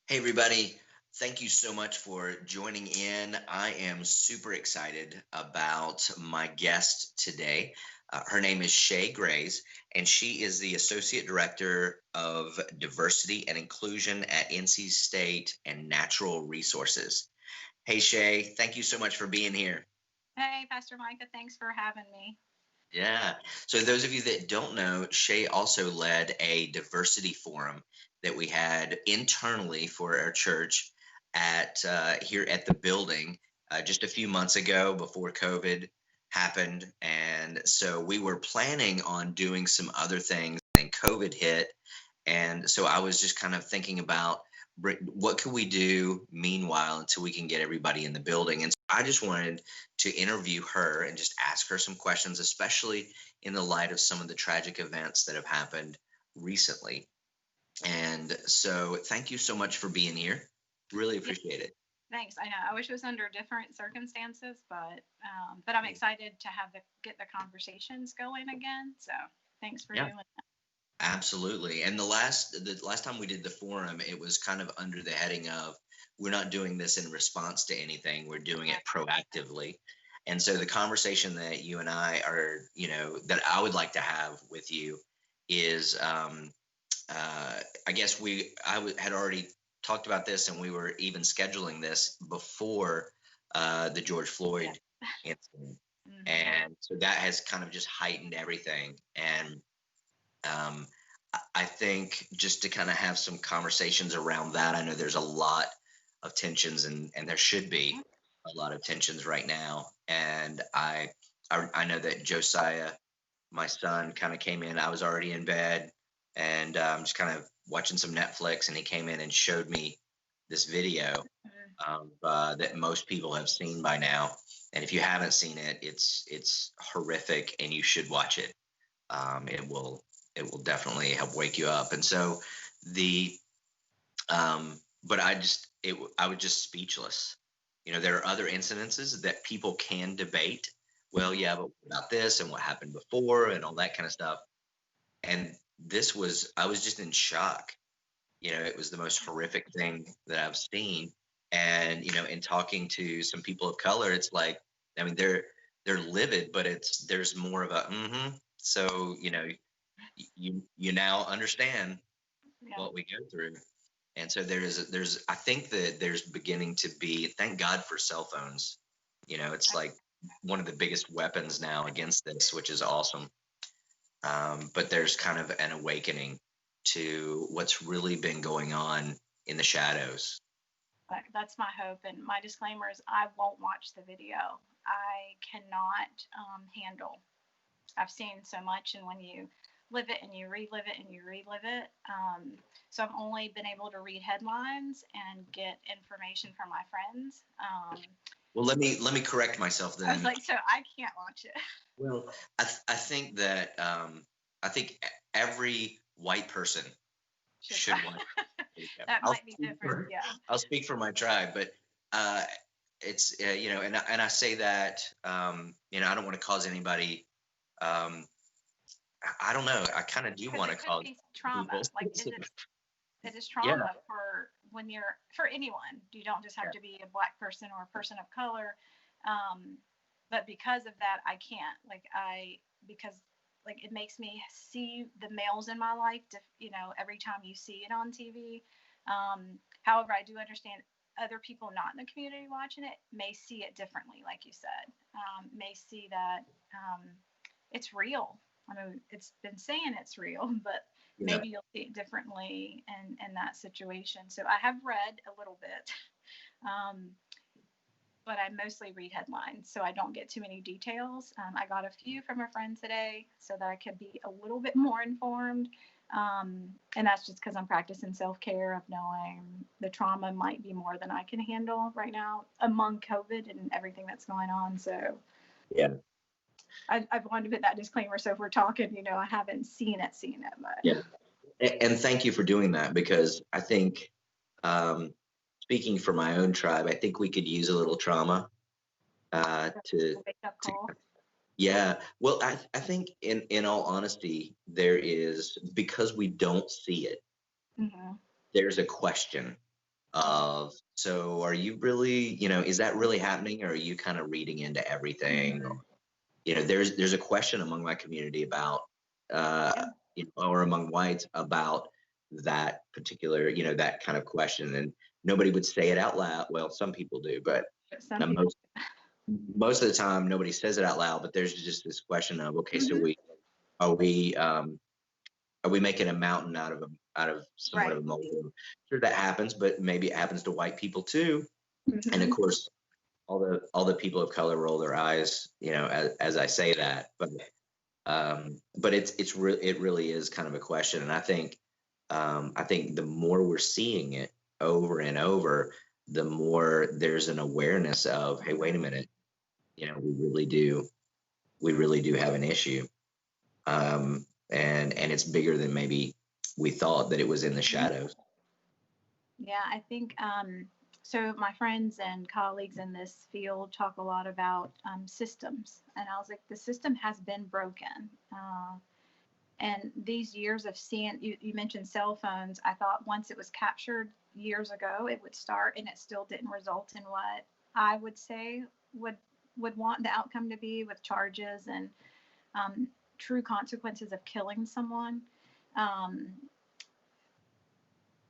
Hey, everybody. Thank you so much for joining in. I am super excited about my guest today. Her name is Shae Grays, and she is the Associate Director of Diversity and Inclusion at NC State and Natural Resources. Hey, Shae, thank you so much for being here. Hey, Pastor Micah, thanks for having me. Yeah. So those of you that don't know, Shay also led a diversity forum that we had internally for our church at here at the building just a few months ago before COVID happened, and so we were planning on doing some other things, and COVID hit, and so I was just kind of thinking about what could we do meanwhile until we can get everybody in the building, and so I just wanted to interview her and just ask her some questions, especially in the light of some of the tragic events that have happened recently. And so, thank you so much for being here. Really Yeah, appreciate it. thanks. I know. I wish it was under different circumstances, but I'm excited to have the get the conversations going again. So thanks for Yeah, doing that. absolutely. And the last time we did the forum, it was kind of under the heading of we're not doing this in response to anything, we're doing it Right. proactively. And so the conversation that you and I are, that I would like to have with you is I guess had already talked about this, and we were even scheduling this before the George Yeah. Floyd incident, hmm and so that has kind of just heightened everything. And um, I think just to kind of have some conversations around that. I know there's a lot of tensions, and there should be a lot of tensions right now. And I know that Josiah, my son, kind of came in. I was already in bed, and just kind of watching some Netflix, and he came in and showed me this video that most people have seen by now. And if you haven't seen it, it's horrific, and you should watch it. It will definitely help wake you up. And so the but I was just speechless. There are other incidences that people can debate. Well, yeah, but what about this and what happened before and all that kind of stuff. And I was just in shock. It was the most horrific thing that I've seen. And, in talking to some people of color, it's like, I mean, they're livid, but there's more of a, so, you now understand Yeah. what we go through. And so I think that there's beginning to be, thank God for cell phones. It's like one of the biggest weapons now against this, which is awesome. But there's kind of an awakening to what's really been going on in the shadows. That's my hope. And my disclaimer is I won't watch the video. I cannot handle. I've seen so much, and when you live it and you relive it and you relive it, so I've only been able to read headlines and get information from my friends. Well, let me correct myself I was then. like, so I can't watch it. Well, I think that I think every white person Should should watch. that I'll might be speak different? for Yeah. I'll speak for my tribe, but uh, it's and I say that I don't want to cause anybody. Um, I don't know. I kind of do Because want to it could cause be trauma. people. Like, it is Yeah, trauma for when you're for anyone. You don't just have yeah, to be a black person or a person of color. Um, but because of that, I can't. Because like it makes me see the males in my life. Every time you see it on TV. However, I do understand other people not in the community watching it may see it differently, like you said. May see that it's real. I mean, it's been saying it's real, but yeah. maybe you'll see it differently in that situation. So I have read a little bit, um, but I mostly read headlines, so I don't get too many details. I got a few from a friend today so that I could be a little bit more informed. And that's just because I'm practicing self care of knowing the trauma might be more than I can handle right now among COVID and everything that's going on. So Yeah, I've wanted to put that disclaimer. So if we're talking, I haven't seen it, but yeah. And thank you for doing that, because I think, um, speaking for my own tribe, I think we could use a little trauma to a wake up to call. yeah. Well, I think in all honesty, there is, because we don't see it. Mm-hmm. There's a question. of, so are you really, is that really happening, or are you kind of reading into everything? Mhm. There's a question among my community about, Yeah. or among whites about that particular, that kind of question, and nobody would say it out loud. Well, some people do, but But some uh, people. most most of the time nobody says it out loud. But there's just this question of, okay, so Hmm. are we um, are we making a mountain out of somewhat of Right. a molehill? Sure, that happens, but maybe it happens to white people too. And of Hmm. course, all the people of color roll their eyes, as I say that. But it really is kind of a question, and I think the more we're seeing it over and over, the more there's an awareness of, hey, wait a minute, we really do have an issue, and it's bigger than maybe we thought, that it was in the shadows. Yeah, I think so. My friends and colleagues in this field talk a lot about systems, and I was like, the system has been broken. And these years of seeing, you mentioned cell phones. I thought once it was captured years ago, it would start, and it still didn't result in what I would say would would want the outcome to be with charges and um, true consequences of killing someone. Um,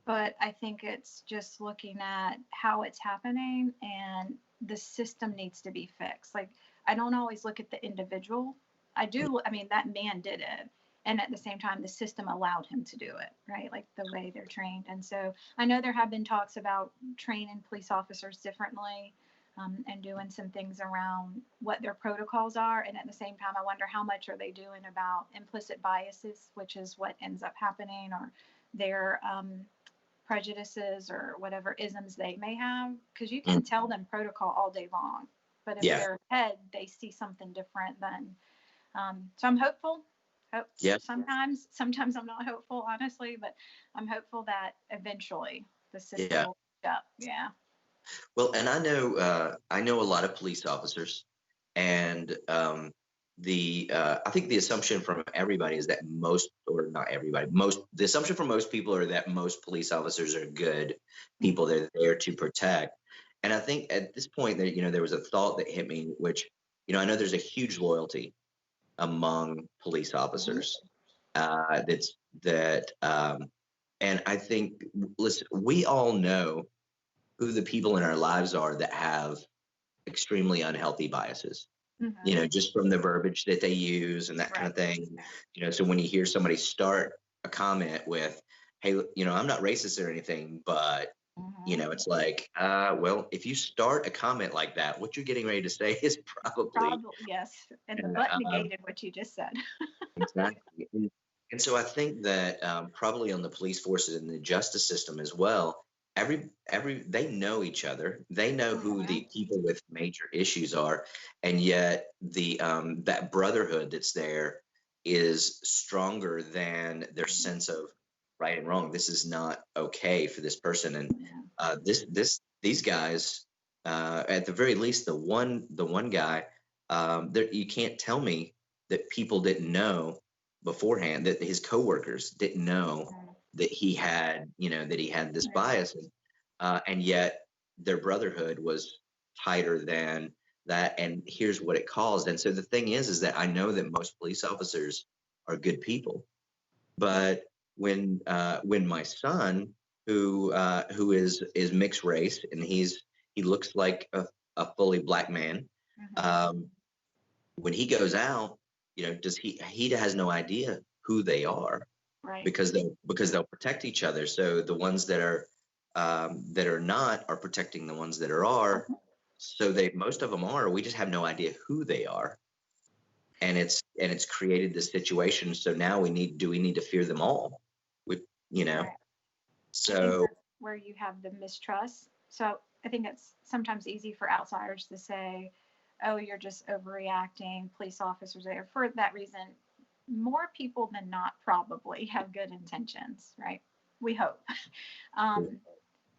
but I think it's just looking at how it's happening, and the system needs to be fixed. Like, I don't always look at the individual. I do. I mean, that man did it. And at the same time, the system allowed him to do it, right? Like the way they're trained. And so I know there have been talks about training police officers differently, and doing some things around what their protocols are. And at the same time, I wonder how much are they doing about implicit biases, which is what ends up happening, or their prejudices or whatever isms they may have, because you Mm, can tell them protocol all day long, but if yeah, their head they see something different, then so I'm hopeful. Hope yeah, sometimes I'm not hopeful, honestly, but I'm hopeful that eventually the system yeah. will catch up. Yeah. Well, and I know a lot of police officers, and I think the assumption from everybody is that most, or not everybody, most the assumption from most people are that most police officers are good people. Mm-hmm. They're there to protect. And I think at this point that, there was a thought that hit me, which, I know there's a huge loyalty among police Mm-hmm. officers. That's that And I think, listen, we all know who the people in our lives are that have extremely unhealthy biases, Mm-hmm. just from the verbiage that they use and that kind Right. of thing. So when you hear somebody start a comment with, hey, I'm not racist or anything, but, Mm-hmm. it's like, well, if you start a comment like that, what you're getting ready to say is probably, Probably yes, and the butt uh, negated what you just said. exactly. And so I think that, probably on the police forces and the justice system as well, they know each other. They know who Mm-hmm. the people with major issues are, and yet that brotherhood that's there is stronger than their sense of right and wrong. This is not okay for this person, and Yeah. these guys, at the very least, the one guy, there, you can't tell me that people didn't know beforehand, that his coworkers didn't know Mm-hmm. that he had this Yeah. bias, and yet their brotherhood was tighter than that, and here's what it caused. And so the thing is that I know that most police officers are good people, but when my son, who is mixed race, and he looks like a fully black man, Mm-hmm. um, when he goes out, does he has no idea who they are, Right. because they'll protect each other. So the ones that are not are protecting the ones that are. So they most of them are. We just have no idea who they are, and it's created this situation. So now we need to fear them all? We, you know. Right. I think So that's where you have the mistrust. So I think it's sometimes easy for outsiders to say, oh, you're just overreacting, police officers there. For that reason, more people than not probably have good intentions, right? We hope. Um,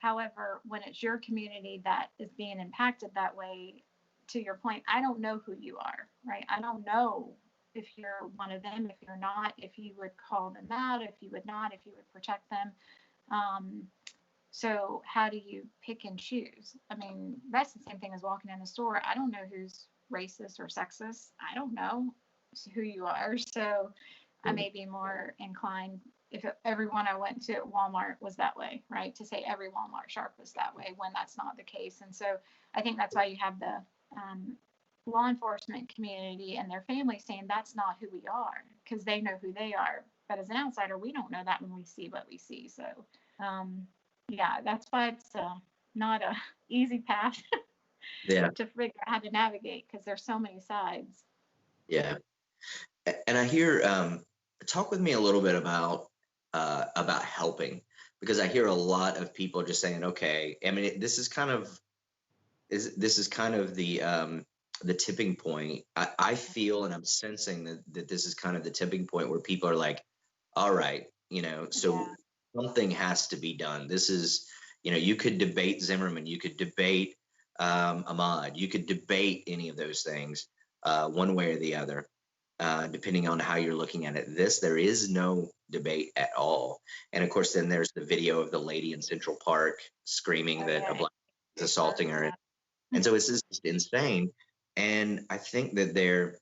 However, when it's your community that is being impacted that way, to your point, I don't know who you are, right? I don't know if you're one of them, if you're not, if you would call them out, if you would not, if you would protect them. Um, So how do you pick and choose? I mean, that's the same thing as walking in the store. I don't know who's racist or sexist. I don't know who you are. So I may be more inclined if everyone I went to at Walmart was that way, right? To say every Walmart shark was that way when that's not the case. And so I think that's why you have the law enforcement community and their families saying that's not who we are because they know who they are. But as an outsider, we don't know that when we see what we see. So, um, yeah, that's why it's not a easy path Yeah. to figure out how to navigate because there's so many sides. Yeah. And I hear, talk with me a little bit about helping, because I hear a lot of people just saying, okay, I mean, this is kind of, this is kind of the tipping point. I feel, and I'm sensing that this is kind of the tipping point where people are like, all right, so Yeah. something has to be done. This is, you could debate Zimmerman, you could debate Ahmad, you could debate any of those things, one way or the other, depending on how you're looking at it. There is no debate at all. And of course, then there's the video of the lady in Central Park screaming Oh, that a yeah. black is assaulting her. Yeah. And so it's just insane. And I think that there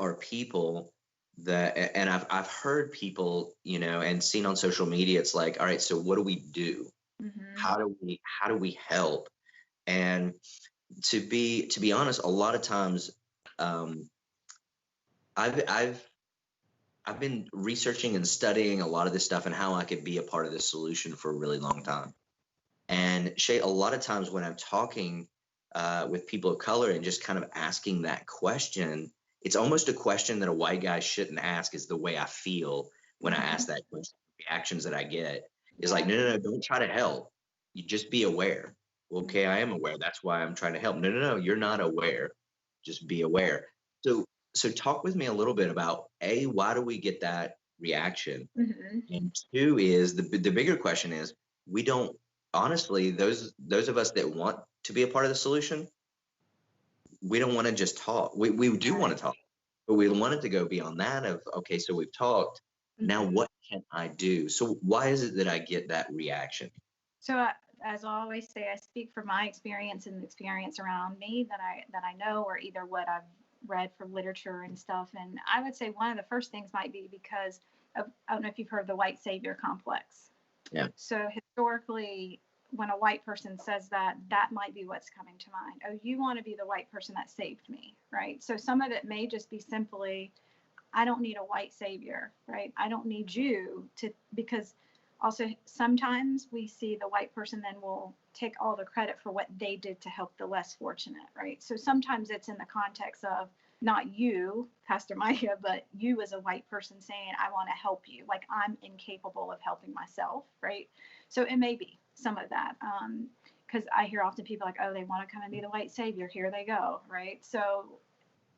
are people that, and I've heard people, and seen on social media, it's like, all right, so what do we do? Mm-hmm. How do we help? And to be honest, a lot of times, um, I've been researching and studying a lot of this stuff and how I could be a part of the solution for a really long time. And Shae, a lot of times when I'm talking with people of color and just kind of asking that question, it's almost a question that a white guy shouldn't ask, is the way I feel when I ask that question. Reactions that I get is like, Yeah. no, no, no, don't try to help. You just be aware. Okay, I am aware. That's why I'm trying to help. No, no, no, you're not aware. Just be aware. So, so talk with me a little bit about A, why do we get that reaction? Mm-hmm. And two is the bigger question is, we don't, honestly, those of us that want to be a part of the solution, we don't want to just talk. We do want Right. to talk, but we want it to go beyond that of, okay, so we've talked. Now Mm-hmm. what can I do? So why is it that I get that reaction? So, as I always say, I speak from my experience and the experience around me that I know, or either what I've read from literature and stuff. And I would say one of the first things might be because of, I don't know if you've heard of the white savior complex. Yeah. So historically, when a white person says that, that might be what's coming to mind. Oh, you want to be the white person that saved me, right? So some of it may just be simply, I don't need a white savior, right? I don't need you to, because also sometimes we see the white person then will take all the credit for what they did to help the less fortunate, right? So sometimes it's in the context of not you, Pastor Micah, but you as a white person saying, I want to help you. Like I'm incapable of helping myself, right? So it may be some of that. Because I hear often people like, oh, they want to come and be the white savior. Here they go, right? So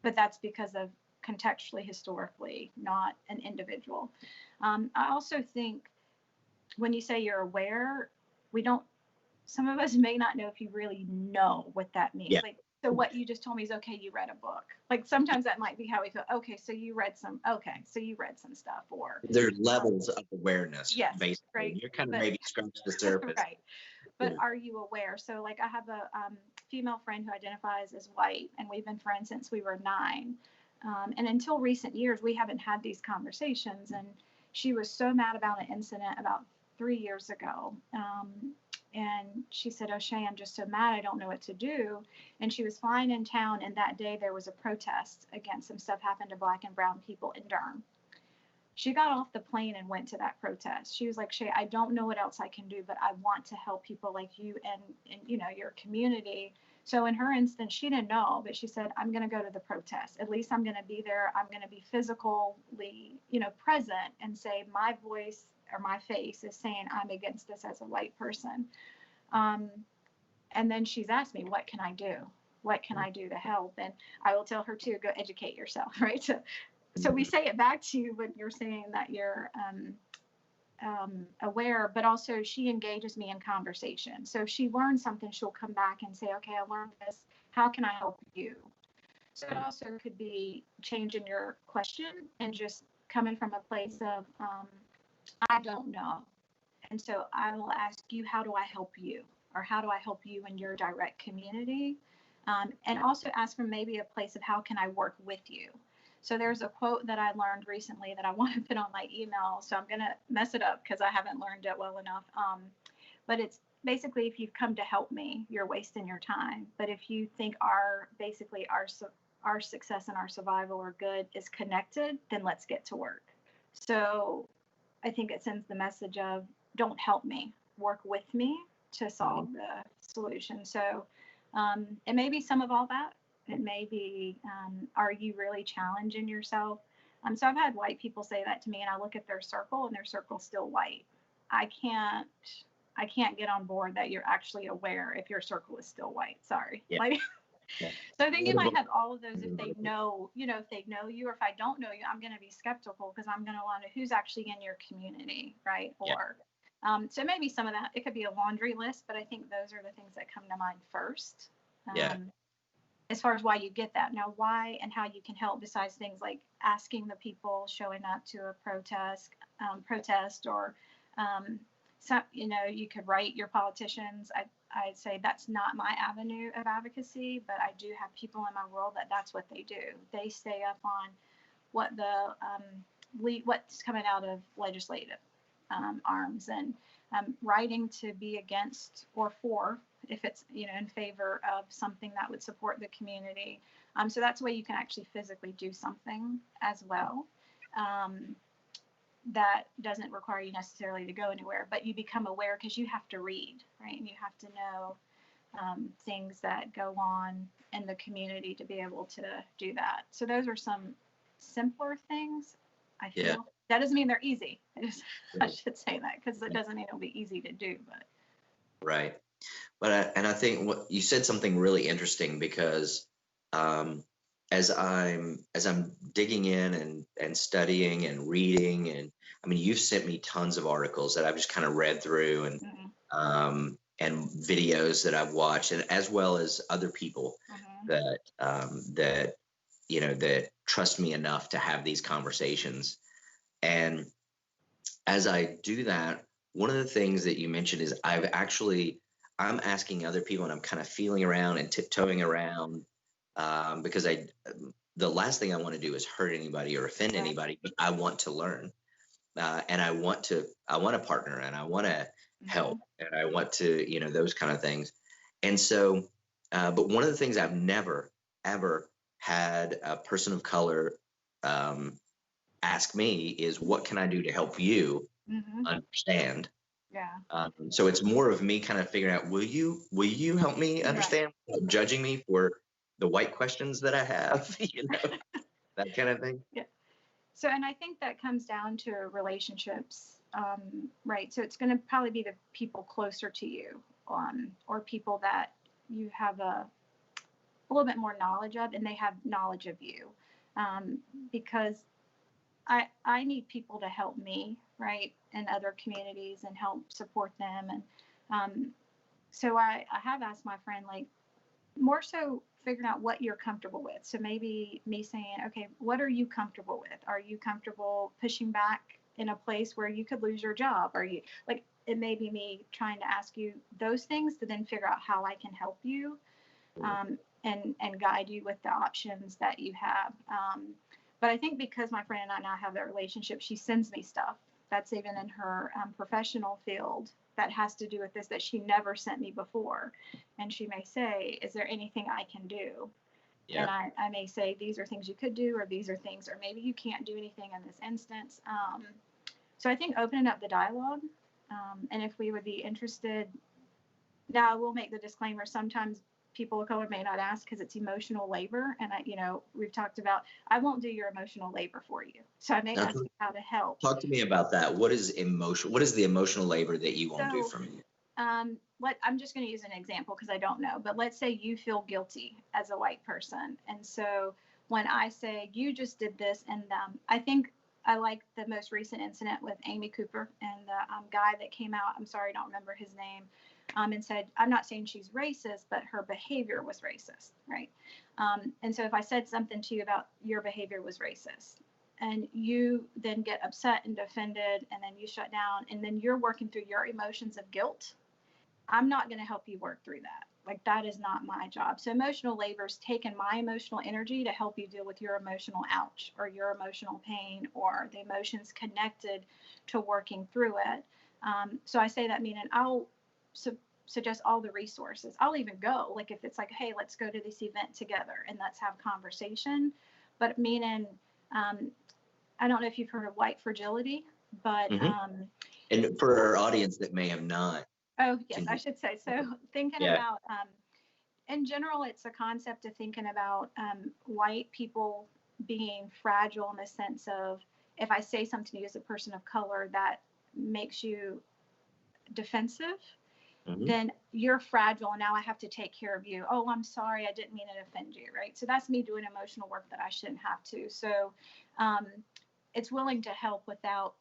but that's because of contextually, historically, not an individual. I also think when you say you're aware, we don't, some of us may not know if you really know what that means. Yeah. Like, so what you just told me is okay, you read a book. Like sometimes that might be how we feel. Okay, so you read some, okay, so you read some stuff, or There's levels of awareness, yes, basically. right. You're kind of But maybe scratched the surface. right. But Yeah. are you aware? So, like, I have a female friend who identifies as white, and we've been friends since we were 9. And until recent years, we haven't had these conversations. And she was so mad about an incident about 3 years ago. And she said, "Oh, Shae, I'm just so mad. I don't know what to do." And she was flying in town, and that day there was a protest against some stuff happened to Black and brown people in Durham. She got off the plane and went to that protest. She was like, Shae, I don't know what else I can do, but I want to help people like you and your community. So in her instance, she didn't know, but she said, I'm going to go to the protest. At least I'm going to be there. I'm going to be physically, present and say my voice or my face is saying I'm against this as a white person. Um, and then she's asked me, what can I do? What can I do to help? And I will tell her to go educate yourself, right? So we say it back to you when you're saying that you're aware, but also she engages me in conversation. So if she learns something, she'll come back and say, okay, I learned this. How can I help you? So it also could be changing your question and just coming from a place of, I don't know. And so I will ask you, how do I help you? Or how do I help you in your direct community? And also ask from maybe a place of how can I work with you? So there's a quote that I learned recently that I want to put on my email. So I'm going to mess it up because I haven't learned it well enough. But it's basically, if you've come to help me, you're wasting your time. But if you think our success and our survival or good is connected, then let's get to work. So I think it sends the message of don't help me, work with me to solve the solution. So it may be some of all that. It may be, are you really challenging yourself? So I've had white people say that to me, and I look at their circle, and their circle's still white. I can't, I can't get on board that you're actually aware if your circle is still white. Sorry. Yeah. Like, Yeah. so I think you might have all of those if they know, if they know you, or if I don't know you, I'm going to be skeptical because I'm going to want to know who's actually in your community, right? Yeah. Or so maybe some of that, it could be a laundry list, but I think those are the things that come to mind first. Yeah. As far as why you get that. Now, why and how you can help, besides things like asking the people showing up to a protest, or you could write your politicians. I'd say that's not my avenue of advocacy, but I do have people in my world that's what they do. They stay up on what's coming out of legislative arms, and writing to be against or for if it's in favor of something that would support the community. So that's a way you can actually physically do something as well. That doesn't require you necessarily to go anywhere, but you become aware because you have to read, right? And you have to know things that go on in the community to be able to do that. So those are some simpler things, I feel. Yeah. That doesn't mean they're easy. I should say that, because it doesn't mean it'll be easy to do. But right. But I think what you said something really interesting, because as I'm digging in and studying and reading, and I mean, you've sent me tons of articles that I've just kind of read through, and videos that I've watched, and as well as other people that that trust me enough to have these conversations. And as I do that, one of the things that you mentioned is I'm asking other people, and I'm kind of feeling around and tiptoeing around, because the last thing I want to do is hurt anybody or offend anybody, but I want to learn, and I want a partner, and I want to help, and I want to, those kind of things. And so, but one of the things I've never, ever had a person of color ask me is, what can I do to help you understand? Yeah. So it's more of me kind of figuring out, will you help me understand, without judging me for the white questions that I have, that kind of thing. Yeah. So, and I think that comes down to relationships, right? So it's going to probably be the people closer to you, or people that you have a little bit more knowledge of, and they have knowledge of you, because I need people to help me, right, in other communities, and help support them. And so I have asked my friend, like, more so figuring out what you're comfortable with. So maybe me saying, okay, what are you comfortable with? Are you comfortable pushing back in a place where you could lose your job? Are you, like, it may be me trying to ask you those things to then figure out how I can help you, and guide you with the options that you have. But I think because my friend and I now have that relationship, she sends me stuff that's even in her professional field that has to do with this that she never sent me before. And she may say, is there anything I can do? Yeah. And I may say, these are things you could do, or these are things, or maybe you can't do anything in this instance. So I think opening up the dialogue, and if we would be interested, now I will make the disclaimer, sometimes people of color may not ask because it's emotional labor. And we've talked about, I won't do your emotional labor for you. So I may ask you how to help. Talk to me about that. What is the emotional labor that you won't do for me? I'm just going to use an example because I don't know, but let's say you feel guilty as a white person. And so when I say you just did this, and I think I like the most recent incident with Amy Cooper and the guy that came out, I'm sorry, I don't remember his name, and said, I'm not saying she's racist, but her behavior was racist, right? And so if I said something to you about your behavior was racist, and you then get upset and offended, and then you shut down, and then you're working through your emotions of guilt, I'm not going to help you work through that. Like, that is not my job. So emotional labor is taking my emotional energy to help you deal with your emotional ouch or your emotional pain or the emotions connected to working through it. So I say that meaning I'll suggest all the resources. I'll even go, like, if it's like, hey, let's go to this event together and let's have conversation. But meaning, I don't know if you've heard of white fragility, but and for our audience that may have not. Oh, yes, I should say. So thinking Yeah. about, in general, it's a concept of thinking about white people being fragile in the sense of, if I say something to you as a person of color that makes you defensive, then you're fragile and now I have to take care of you. Oh, I'm sorry, I didn't mean to offend you, right? So that's me doing emotional work that I shouldn't have to. So it's willing to help without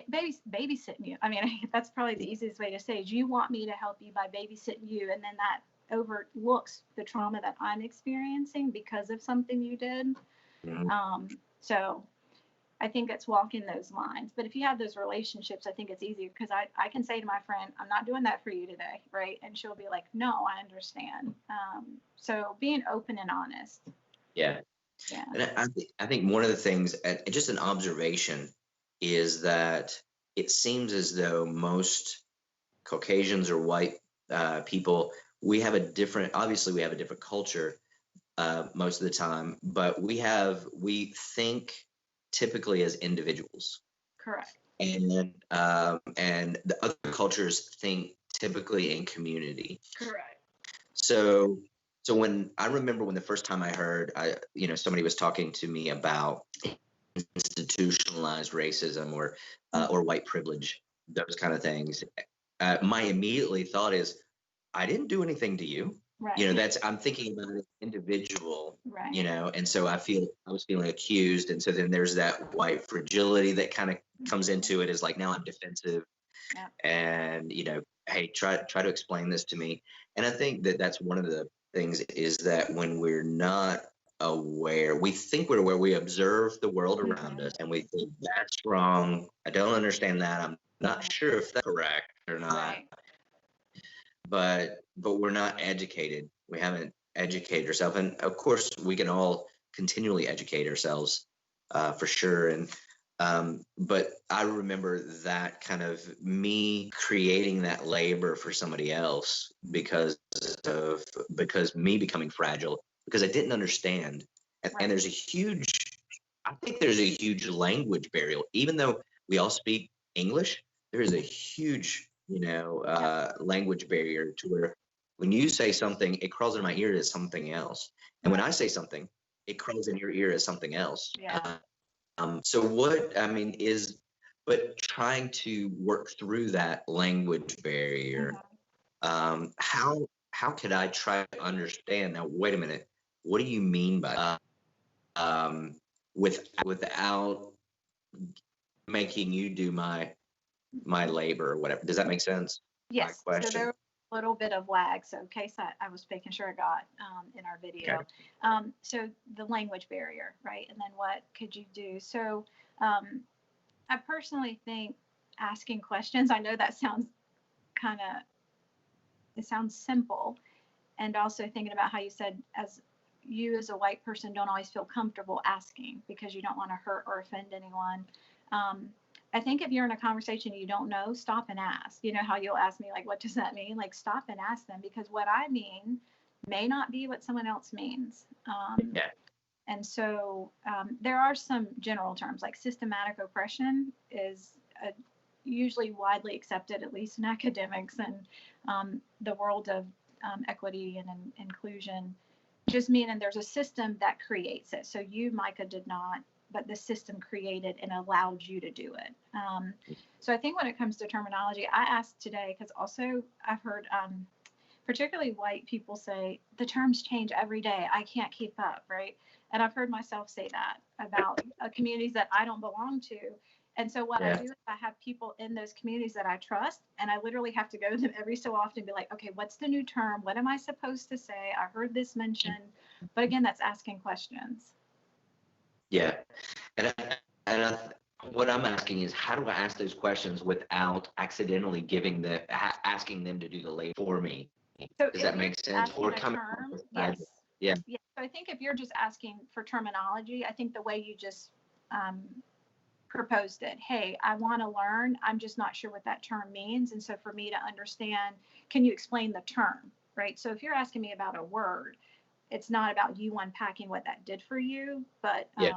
babysitting you. I mean, that's probably the easiest way to say is you want me to help you by babysitting you, and then that overlooks the trauma that I'm experiencing because of something you did. So I think it's walking those lines. But if you have those relationships, I think it's easier because I can say to my friend, I'm not doing that for you today, right? And she'll be like, no, I understand. So being open and honest. Yeah. And I think one of the things, just an observation, is that it seems as though most Caucasians or white people, obviously we have a different culture most of the time, but we think typically as individuals. Correct. And the other cultures think typically in community. Correct. So I remember when the first time I heard, somebody was talking to me about institutionalized racism or white privilege, those kind of things. My immediately thought is, I didn't do anything to you. Right. I'm thinking about an individual, right. And so I was feeling accused. And so then there's that white fragility that kind of comes into it, is like, now I'm defensive. Yeah. And, hey, try to explain this to me. And I think that that's one of the things, is that when we're not aware, we think we're aware, we observe the world around us and we think that's wrong. I don't understand that. I'm not sure if that's correct or not. Right. But we're not educated. We haven't educated ourselves. And of course we can all continually educate ourselves for sure. And but I remember that kind of me creating that labor for somebody else because me becoming fragile, because I didn't understand. And there's I think there's a huge language barrier. Even though we all speak English, there is a huge, language barrier to where when you say something, it crawls in my ear as something else. And when I say something, it crawls in your ear as something else. Yeah. So but trying to work through that language barrier, how could I try to understand? Now, wait a minute, what do you mean by without making you do my labor or whatever? Does that make sense? Yes. My question. So there was a little bit of lag. So in case I was making sure I got in our video. Okay. So the language barrier, right? And then what could you do? So I personally think asking questions, I know that sounds it sounds simple. And also thinking about how you said, as a white person don't always feel comfortable asking because you don't want to hurt or offend anyone. I think if you're in a conversation you don't know, stop and ask. You know how you'll ask me, like, what does that mean? Like, stop and ask them, because what I mean may not be what someone else means. And so there are some general terms, like systematic oppression is usually widely accepted, at least in academics and the world of equity and inclusion, just meaning there's a system that creates it. So you, Micah, did not, but the system created and allowed you to do it. So I think when it comes to terminology, I asked today, because also I've heard particularly white people say, the terms change every day, I can't keep up, right? And I've heard myself say that about communities that I don't belong to. And so what I do is I have people in those communities that I trust, and I literally have to go to them every so often and be like, okay, what's the new term? What am I supposed to say? I heard this mentioned. But again, that's asking questions. Yeah. And what I'm asking is, how do I ask those questions without accidentally asking them to do the labor for me? So Does if that you're make just sense? Or asking a coming from term, this side? yes. Yeah. Yeah. So I think if you're just asking for terminology, I think the way you just um, proposed it, hey, I want to learn, I'm just not sure what that term means. And so for me to understand, can you explain the term? Right. So if you're asking me about a word, it's not about you unpacking what that did for you, but Yeah.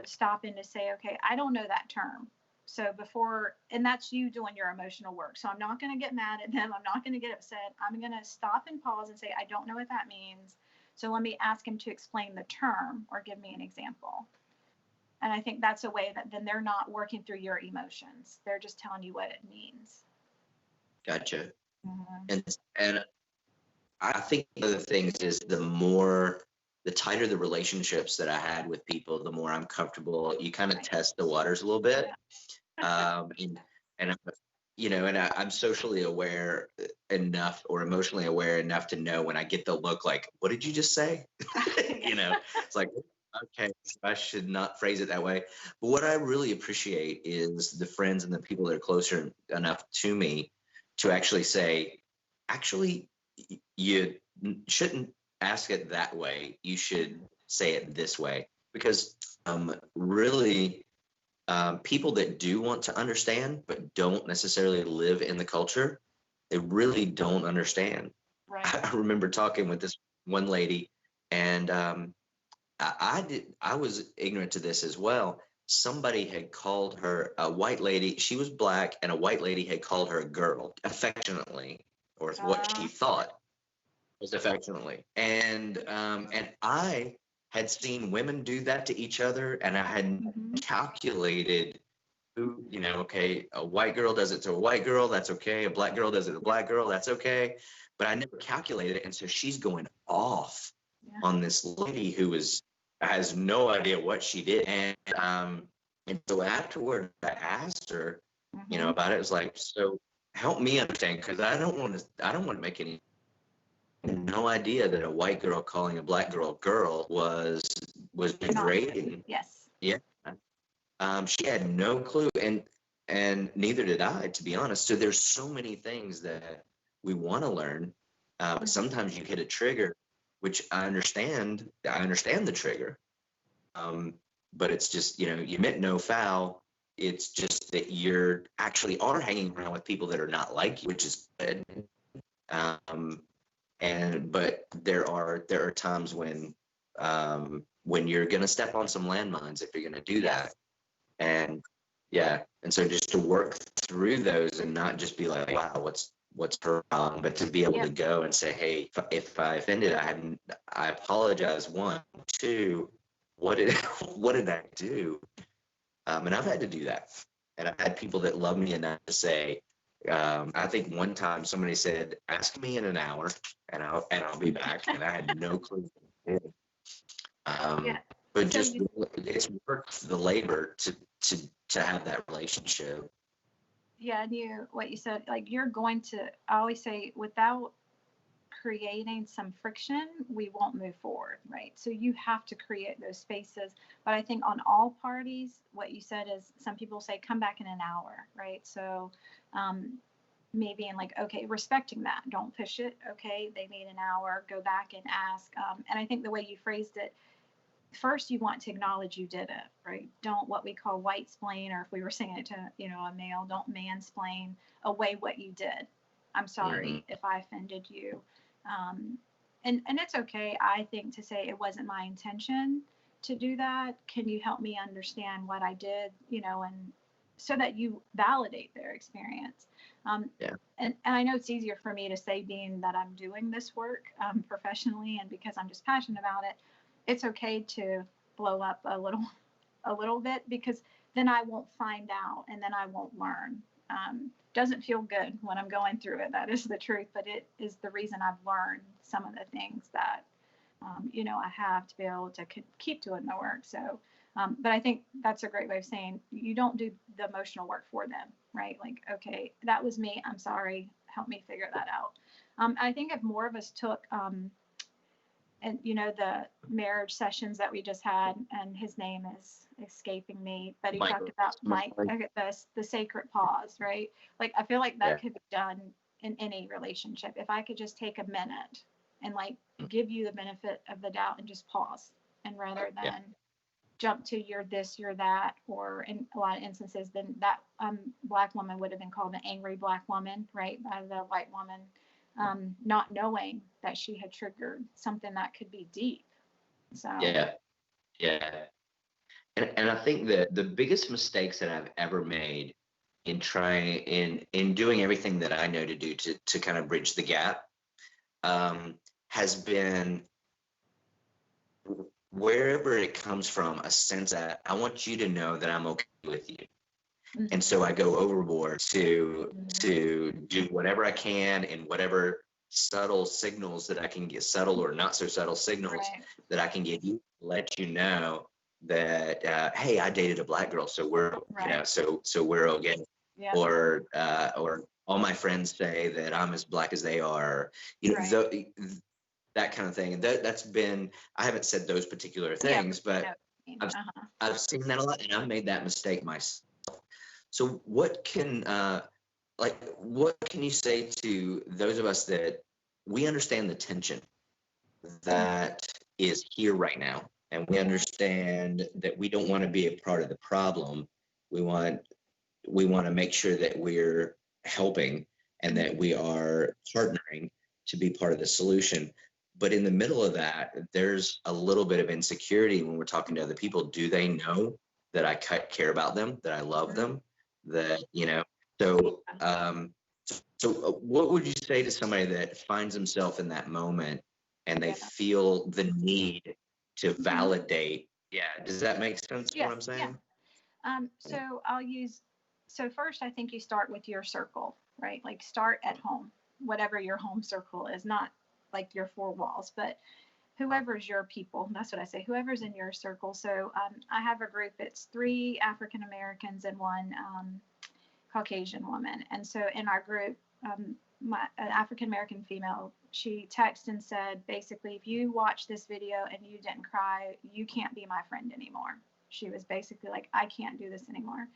stopping to say, okay, I don't know that term. So before, and that's you doing your emotional work. So I'm not going to get mad at them. I'm not going to get upset. I'm going to stop and pause and say, I don't know what that means. So let me ask him to explain the term or give me an example. And I think that's a way that then they're not working through your emotions. They're just telling you what it means. Gotcha. Mm-hmm. And I think one of the things is the tighter the relationships that I had with people, the more I'm comfortable. You kind of Right. test the waters a little bit. Yeah. And I'm socially aware enough or emotionally aware enough to know when I get the look like, what did you just say? It's like, okay, so I should not phrase it that way. But what I really appreciate is the friends and the people that are closer enough to me to actually say, actually, you shouldn't ask it that way. You should say it this way. Because really, people that do want to understand but don't necessarily live in the culture, they really don't understand. Right. I remember talking with this one lady, and I was ignorant to this as well. Somebody had called her a white lady. She was black, and a white lady had called her a girl affectionately, or what she thought was affectionately. And I had seen women do that to each other, and I had Mm-hmm. calculated who, okay, a white girl does it to a white girl, that's okay. A black girl does it to a Yeah. black girl, that's okay. But I never calculated it, and so she's going off Yeah. on this lady who has no idea what she did. And so afterward, I asked her, Mm-hmm. about it. It was like, so help me understand, because I don't want to make any no idea that a white girl calling a black girl was Not degrading. yes. Yeah. She had no clue, and neither did I, to be honest. So there's so many things that we want to learn, but Mm-hmm. sometimes you hit a trigger, which I understand. I understand the trigger, um, but it's just you meant no foul. It's just that you're actually are hanging around with people that are not like you, which is good. Um, but there are times when you're gonna step on some landmines if you're gonna do that. Yes. And yeah, and so just to work through those and not just be like, wow, what's wrong, but to be able to Yep. go and say, hey, if I offended, I apologize. One, two, what did what did I do? And I've had to do that, and I've had people that love me enough to say, I think one time somebody said, ask me in an hour, and I'll be back, and I had no clue. Yeah. Um, but So just you it's worth the labor to to have that relationship. yeah, I knew what you said. Like you're going to I always say without creating some friction, we won't move forward, right? So you have to create those spaces. But I think on all parties, what you said is some people say come back in an hour, right? So me being like, okay, respecting that, don't push it. Okay, they need an hour, go back and ask. And I think the way you phrased it, first you want to acknowledge you did it, right? Don't what we call white splain, or if we were saying it to a male, don't mansplain away what you did. I'm Hmm. sorry if I offended you. um, and it's okay, I think, to say it wasn't my intention to do that. Can you help me understand what I did, and so that you validate their experience. Yeah. And I know it's easier for me to say, being that I'm doing this work professionally and because I'm just passionate about it. It's okay to blow up a little bit, because then I won't find out and then I won't learn. Doesn't feel good when I'm going through it. That is the truth, but it is the reason I've learned some of the things that I have to be able to keep doing the work. So, but I think that's a great way of saying you don't do the emotional work for them, right? Like, okay, that was me. I'm sorry. Help me figure that out. I think if more of us took and the marriage sessions that we just had, and his name is escaping me, but he talked about Mike, the sacred pause, right? Like, I feel like that could be done in any relationship. If I could just take a minute and like give you the benefit of the doubt and just pause, and rather than jump to you're this, you're that, or in a lot of instances, then that black woman would have been called an angry black woman, right, by the white woman, not knowing that she had triggered something that could be deep. So yeah, and I think that the biggest mistakes that I've ever made in trying in doing everything that I know to do to kind of bridge the gap, has been, wherever it comes from, a sense that I want you to know that I'm okay with you. And so I go overboard to do whatever I can, in whatever subtle signals that I can get, subtle or not so subtle signals that I can give you, let you know that hey, I dated a black girl, so we're so we're okay. Or all my friends say that I'm as black as they are, that kind of thing. And that's been, I haven't said those particular things, but I've seen that a lot, and I've made that mistake myself. So what can you say to those of us that we understand the tension that is here right now, and we understand that we don't want to be a part of the problem. We want to make sure that we're helping and that we are partnering to be part of the solution. But in the middle of that, there's a little bit of insecurity when we're talking to other people. Do they know that I care about them, that I love them, that, so what would you say to somebody that finds himself in that moment and they feel the need to validate? Does that make sense what I'm saying? So first, I think you start with your circle, right? Like, start at home, whatever your home circle is, not like your four walls, but whoever's your people. That's what I say, whoever's in your circle. So I have a group, it's 3 African Americans and 1 Caucasian woman. And so in our group, an African American female, she texted and said, basically, if you watch this video and you didn't cry, you can't be my friend anymore. She was basically like, I can't do this anymore.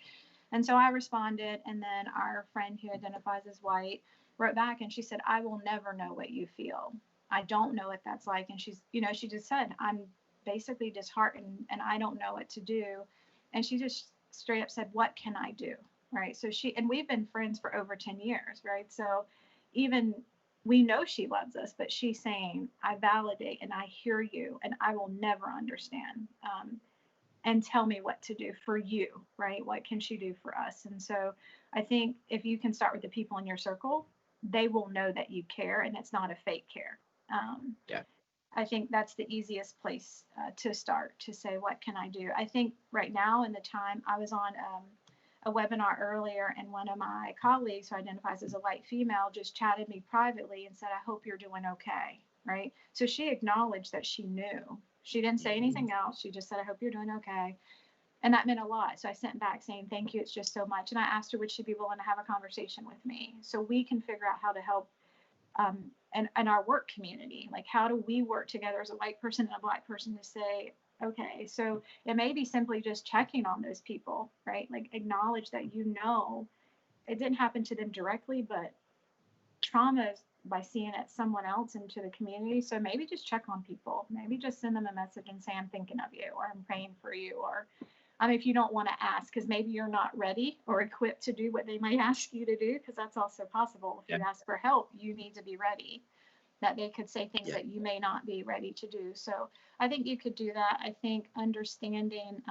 And so I responded, and then our friend who identifies as white wrote back, and she said, I will never know what you feel. I don't know what that's like. And she's, she just said, I'm basically disheartened and I don't know what to do. And she just straight up said, what can I do? Right. So and we've been friends for over 10 years. Right. So even we know she loves us, but she's saying, I validate and I hear you and I will never understand. And tell me what to do for you, right? What can she do for us? And so I think if you can start with the people in your circle, they will know that you care and it's not a fake care. I think that's the easiest place to start, to say, what can I do? I think right now in the time, I was on a webinar earlier, and one of my colleagues who identifies as a white female just chatted me privately and said, I hope you're doing okay, right? So she acknowledged that she knew. She didn't say anything else. She just said, I hope you're doing okay. And that meant a lot. So I sent back saying, thank you. It's just so much. And I asked her, would she be willing to have a conversation with me so we can figure out how to help and our work community. Like, how do we work together as a white person and a black person to say, okay, so it may be simply just checking on those people, right? Like, acknowledge that it didn't happen to them directly, but trauma is by seeing it someone else into the community. So maybe just check on people. Maybe just send them a message and say, I'm thinking of you, or I'm praying for you, or if you don't want to ask, because maybe you're not ready or equipped to do what they might ask you to do, because that's also possible. If you ask for help, you need to be ready, that they could say things that you may not be ready to do. So I think you could do that. I think understanding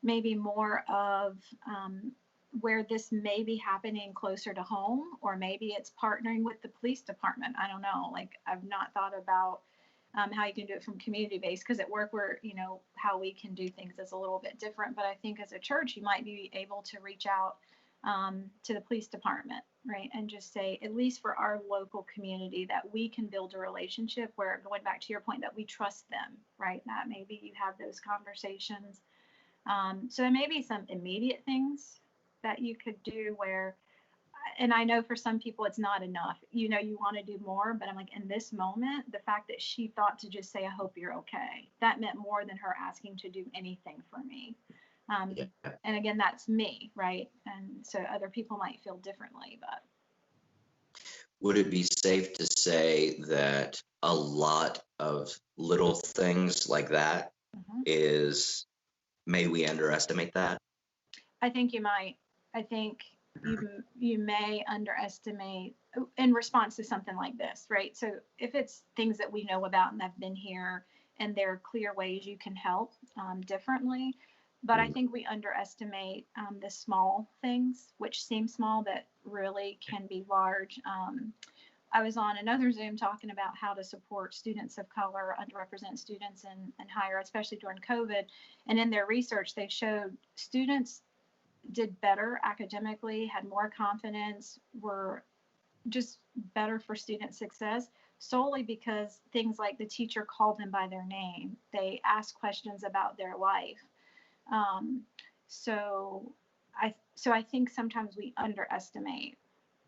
maybe more of where this may be happening closer to home, or maybe it's partnering with the police department. I don't know. Like, I've not thought about how you can do it from community-based, because at work how we can do things is a little bit different. But I think as a church, you might be able to reach out to the police department, right? And just say, at least for our local community, that we can build a relationship where, going back to your point, that we trust them, right? That maybe you have those conversations. So there may be some immediate things that you could do where and I know for some people it's not enough. You know, you want to do more, but I'm like, in this moment, the fact that she thought to just say, I hope you're okay, that meant more than her asking to do anything for me. Um, Yeah. and again, that's me, right? And so other people might feel differently, but Would it be safe to say that a lot of little things like that mhm. is, may we underestimate that? I think you might. I think you may underestimate in response to something like this, right? So if it's things that we know about and have been here, and there are clear ways you can help differently, but I think we underestimate the small things, which seem small, that really can be large. I was on another Zoom talking about how to support students of color, underrepresented students in higher, especially during COVID. And in their research, they showed students did better academically, had more confidence, were just better for student success solely because things like the teacher called them by their name. They asked questions about their life. Um, so I think sometimes we underestimate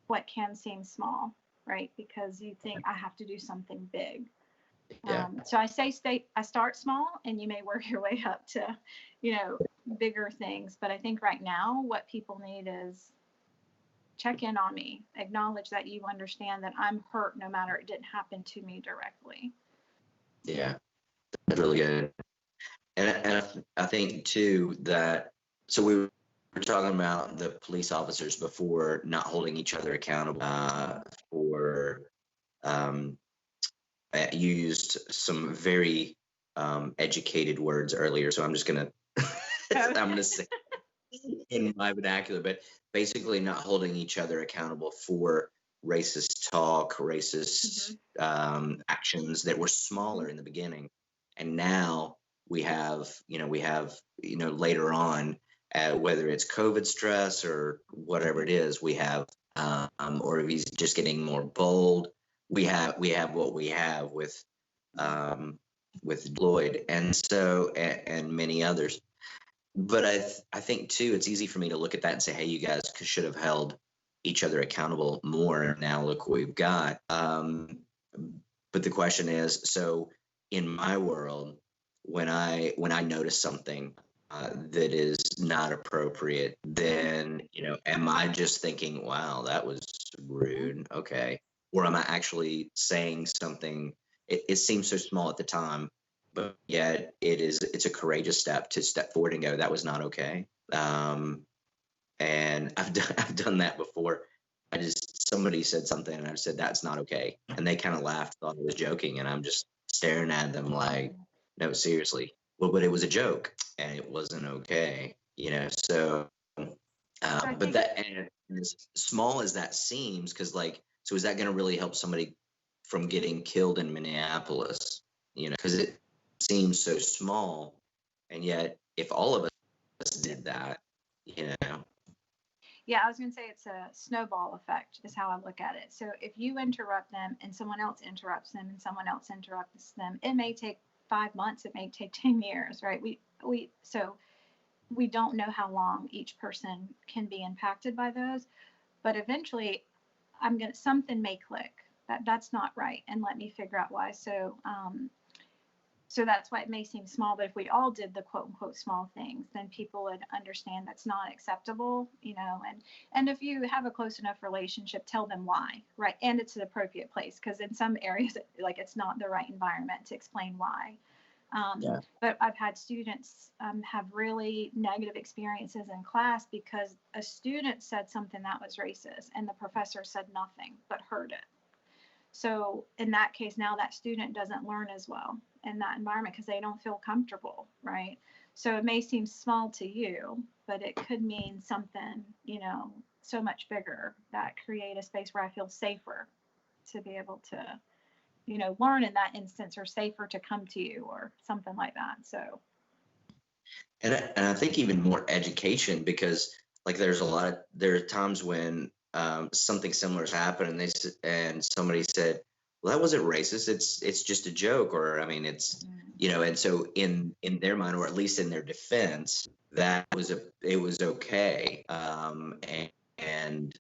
what can seem small, right? Because you think I have to do something big. Yeah. So I start small, and you may work your way up to, you know, bigger things. But I think right now what people need is check in on me, acknowledge that you understand that I'm hurt no matter it didn't happen to me directly. Yeah. That's really good. And I think too that, so we were talking about the police officers before not holding each other accountable for, um, you used some very educated words earlier, so I'm just gonna I'm gonna say in my vernacular, but basically not holding each other accountable for racist talk, racist actions that were smaller in the beginning, and now we have later on, whether it's COVID stress or whatever it is, we have, or if he's just getting more bold, we have what we have um, with Lloyd, and so and many others. But I think too, it's easy for me to look at that and say, hey, you guys should have held each other accountable more. Now look what we've got. But the question is, so in my world, when I notice something that is not appropriate, then am I just thinking, wow, that was rude? Okay. Or am I actually saying something? It seems so small at the time, but yet it's a courageous step to step forward and go, that was not okay. And I've done that before. Somebody said something and I said, that's not okay, and they kind of laughed, thought I was joking, and I'm just staring at them like, no, seriously. Well, but it was a joke and it wasn't okay, so So I but think, that, and as small as that seems, because like, so is that going to really help somebody from getting killed in Minneapolis? Because it seems so small, and yet if all of us did that, you know, yeah, I was going to say it's a snowball effect, is how I look at it. So if you interrupt them and someone else interrupts them and someone else interrupts them, it may take 5 months, it may take 10 years, right? So we don't know how long each person can be impacted by those, but eventually something may click that's not right, and let me figure out why. So that's why it may seem small, but if we all did the quote unquote small things, then people would understand that's not acceptable, and if you have a close enough relationship, tell them why, right? And it's an appropriate place, because in some areas, like, it's not the right environment to explain why. yeah, But I've had students have really negative experiences in class because a student said something that was racist and the professor said nothing but heard it. So in that case, now that student doesn't learn as well in that environment because they don't feel comfortable, right? So it may seem small to you, but it could mean something, so much bigger, that create a space where I feel safer to be able to, learn in that instance, or safer to come to you or something like that. So, and I think even more education, because like there are times when something similar has happened, and and somebody said, well, that wasn't racist, it's just a joke, or I mean, it's, and so in their mind, or at least in their defense, it was okay, and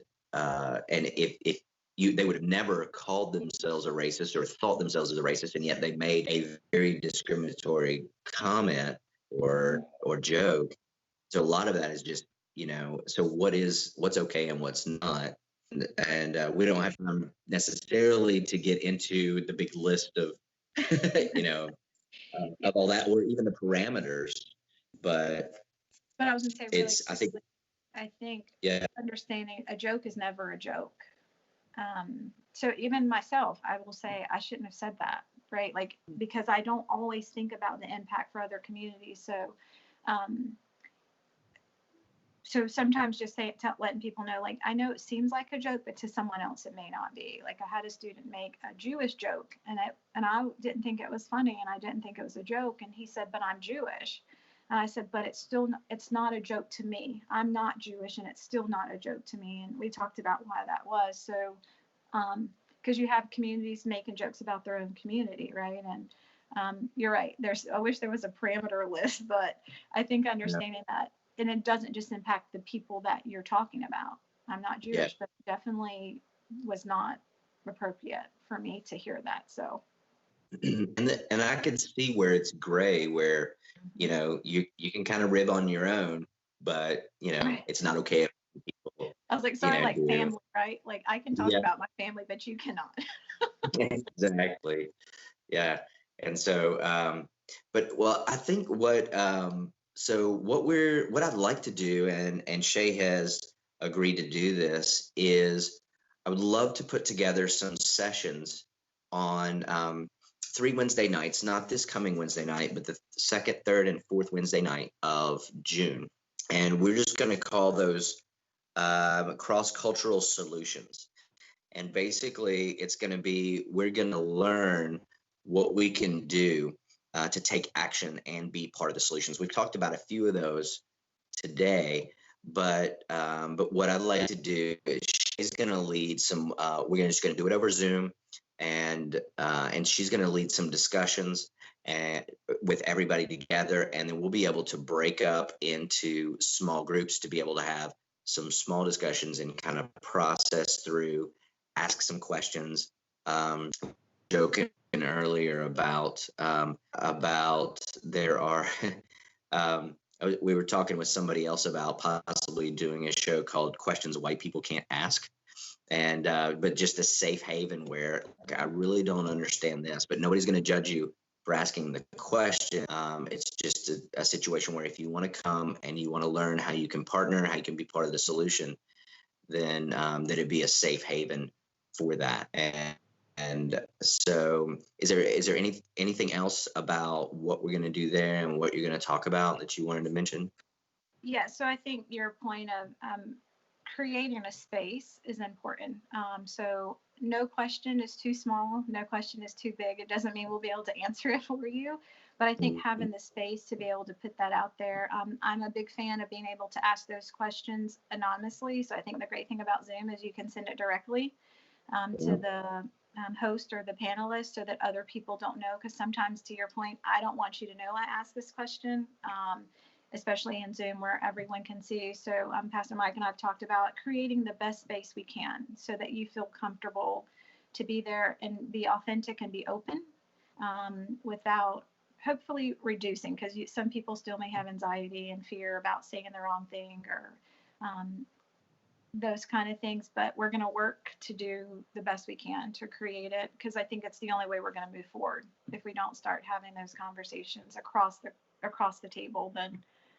and if they would have never called themselves a racist or thought themselves as a racist, and yet they made a very discriminatory comment or joke. So a lot of that is just, so what's okay and what's not. And we don't have time necessarily to get into the big list of, of all that, or even the parameters. But I was going to say, really, I think yeah, understanding a joke is never a joke. So even myself, I will say I shouldn't have said that, right? Like, because I don't always think about the impact for other communities. So sometimes just letting people know, like, I know it seems like a joke, but to someone else it may not be. Like, I had a student make a Jewish joke, and I didn't think it was funny, and I didn't think it was a joke, and he said, "But I'm Jewish," and I said, "But it's not a joke to me. I'm not Jewish, and it's still not a joke to me." And we talked about why that was. So, because you have communities making jokes about their own community, right? And you're right. I wish there was a parameter list, but I think understanding that. And it doesn't just impact the people that you're talking about. I'm not Jewish, but it definitely was not appropriate for me to hear that. So, and I can see where it's gray, where you can kind of rib on your own, but it's not okay if people. I was like, sorry, like family, right? Like, I can talk about my family, but you cannot. Exactly. Yeah. And so, I think what I'd like to do, and Shae has agreed to do this, is I would love to put together some sessions on 3 Wednesday nights, not this coming Wednesday night, but the second, third, and fourth Wednesday night of June. And we're just going to call those cross-cultural solutions. And basically, it's going to be, we're going to learn what we can do to take action and be part of the solutions. We've talked about a few of those today, but what I'd like to do is she's going to lead some. We're just going to do it over Zoom, and she's going to lead some discussions and with everybody together, and then we'll be able to break up into small groups to be able to have some small discussions and kind of process through, ask some questions. Joking earlier about there are we were talking with somebody else about possibly doing a show called Questions White People Can't Ask, and but just a safe haven where I really don't understand this, but nobody's going to judge you for asking the question. It's just a situation where if you want to come and you want to learn how you can partner, how you can be part of the solution, then it'd be a safe haven for that. And so, is there anything else about what we're going to do there and what you're going to talk about that you wanted to mention? Yeah, so I think your point of creating a space is important. So no question is too small, no question is too big. It doesn't mean we'll be able to answer it for you, but I think having the space to be able to put that out there, I'm a big fan of being able to ask those questions anonymously. So I think the great thing about Zoom is you can send it directly to the host or the panelist so that other people don't know. Because sometimes, to your point, I don't want you to know I asked this question, especially in Zoom where everyone can see. So Pastor Mike and I have talked about creating the best space we can so that you feel comfortable to be there and be authentic and be open without hopefully reducing, because some people still may have anxiety and fear about saying the wrong thing or those kind of things, but we're going to work to do the best we can to create it, because I think it's the only way we're going to move forward. If we don't start having those conversations across the table, then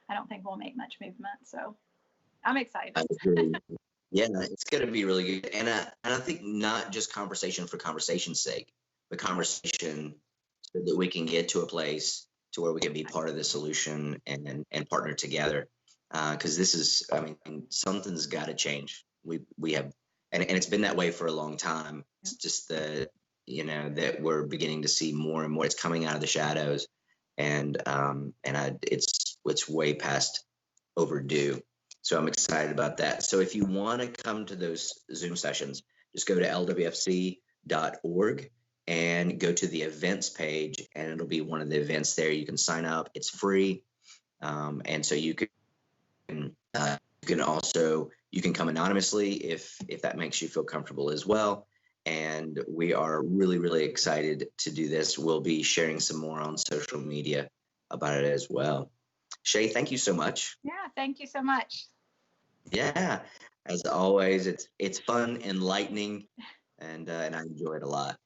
I don't think we'll make much movement. So I'm excited. Yeah, it's going to be really good. And I think not just conversation for conversation's sake, but conversation so that we can get to a place to where we can be part of the solution and partner together. Because this is, I mean, something's got to change. We have, and it's been that way for a long time. It's just that, that we're beginning to see more and more. It's coming out of the shadows, and it's way past overdue. So I'm excited about that. So if you want to come to those Zoom sessions, just go to lwfc.org and go to the events page, and it'll be one of the events there. You can sign up. It's free. And so you can also You can come anonymously if that makes you feel comfortable as well. And we are really, really excited to do this. We'll be sharing some more on social media about it as well. Shae, thank you so much. Yeah, thank you so much. Yeah, as always, it's fun, enlightening, and I enjoy it a lot.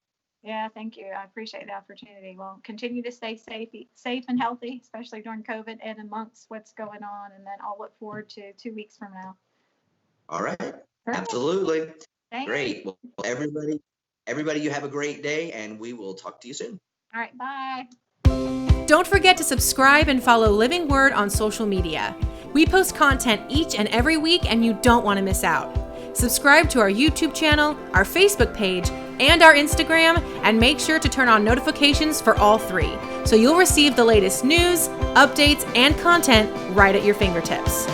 Yeah, thank you. I appreciate the opportunity. Well, continue to stay safe and healthy, especially during COVID and amongst what's going on. And then I'll look forward to 2 weeks from now. All right, Perfect. absolutely. Thank you. Great. Well, everybody, you have a great day, and we will talk to you soon. All right, bye. Don't forget to subscribe and follow Living Word on social media. We post content each and every week, and you don't want to miss out. Subscribe to our YouTube channel, our Facebook page, and our Instagram, and make sure to turn on notifications for all three, so you'll receive the latest news, updates, and content right at your fingertips.